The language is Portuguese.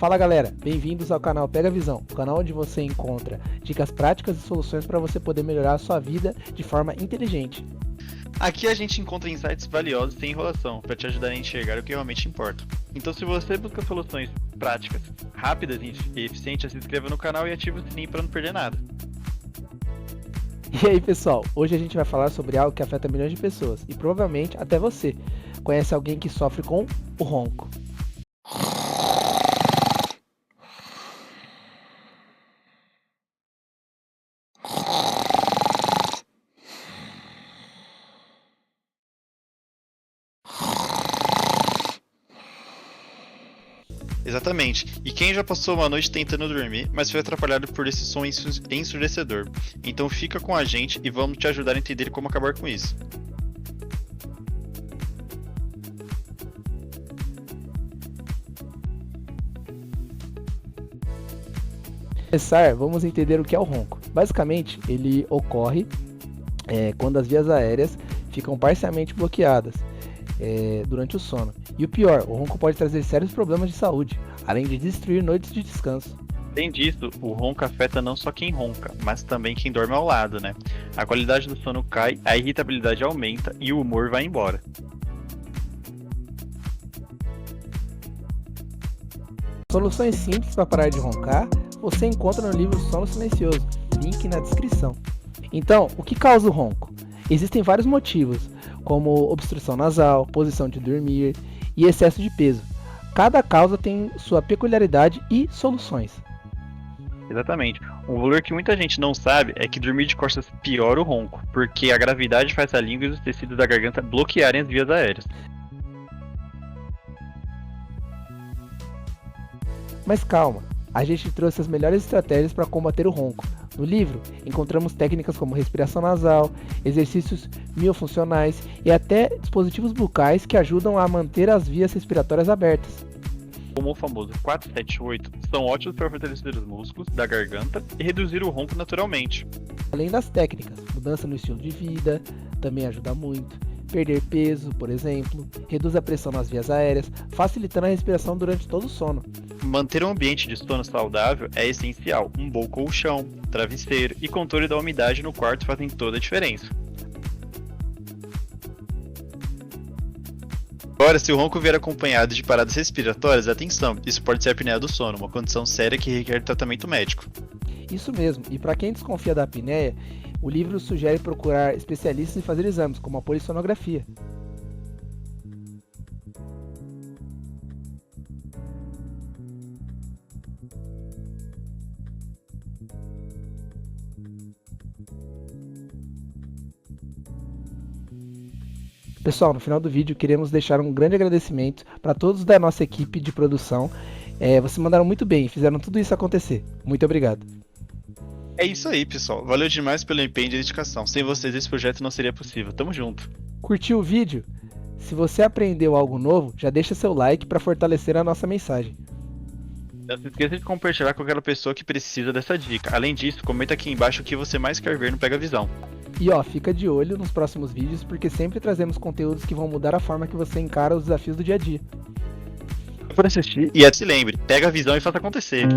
Fala galera, bem-vindos ao canal Pega Visão, o canal onde você encontra dicas práticas e soluções para você poder melhorar a sua vida de forma inteligente. Aqui a gente encontra insights valiosos sem enrolação, para te ajudar a enxergar o que realmente importa. Então se você busca soluções práticas, rápidas e eficientes, se inscreva no canal e ative o sininho para não perder nada. E aí pessoal, hoje a gente vai falar sobre algo que afeta milhões de pessoas e provavelmente até você conhece alguém que sofre com o ronco. Exatamente, e quem já passou uma noite tentando dormir, mas foi atrapalhado por esse som ensurdecedor? Então fica com a gente e vamos te ajudar a entender como acabar com isso. Para começar, vamos entender o que é o ronco. Basicamente, ele ocorre quando as vias aéreas ficam parcialmente bloqueadas durante o sono. E o pior, o ronco pode trazer sérios problemas de saúde, além de destruir noites de descanso. Além disso, o ronco afeta não só quem ronca, mas também quem dorme ao lado, né? A qualidade do sono cai, a irritabilidade aumenta e o humor vai embora. Soluções simples para parar de roncar você encontra no livro Sono Silencioso, link na descrição. Então, o que causa o ronco? Existem vários motivos, como obstrução nasal, posição de dormir e excesso de peso. Cada causa tem sua peculiaridade e soluções. Exatamente. Um valor que muita gente não sabe é que dormir de costas piora o ronco, porque a gravidade faz a língua e os tecidos da garganta bloquearem as vias aéreas. Mas calma, a gente trouxe as melhores estratégias para combater o ronco. No livro, encontramos técnicas como respiração nasal, exercícios miofuncionais e até dispositivos bucais que ajudam a manter as vias respiratórias abertas. Como o famoso 478, são ótimos para fortalecer os músculos da garganta e reduzir o ronco naturalmente. Além das técnicas, mudança no estilo de vida também ajuda muito. Perder peso, por exemplo, reduz a pressão nas vias aéreas, facilitando a respiração durante todo o sono. Manter um ambiente de sono saudável é essencial. Um bom colchão, travesseiro e controle da umidade no quarto fazem toda a diferença. Agora, se o ronco vier acompanhado de paradas respiratórias, atenção, isso pode ser a apneia do sono, uma condição séria que requer tratamento médico. Isso mesmo, e para quem desconfia da apneia, o livro sugere procurar especialistas e fazer exames, como a polissonografia. Pessoal, no final do vídeo queremos deixar um grande agradecimento para todos da nossa equipe de produção. Vocês mandaram muito bem, fizeram tudo isso acontecer. Muito obrigado. É isso aí, pessoal. Valeu demais pelo empenho e dedicação. Sem vocês esse projeto não seria possível. Tamo junto. Curtiu o vídeo? Se você aprendeu algo novo, já deixa seu like para fortalecer a nossa mensagem. Não se esqueça de compartilhar com aquela pessoa que precisa dessa dica. Além disso, comenta aqui embaixo o que você mais quer ver no Pega Visão. E fica de olho nos próximos vídeos, porque sempre trazemos conteúdos que vão mudar a forma que você encara os desafios do dia a dia. Por assistir e se lembre, pega a visão e faça acontecer.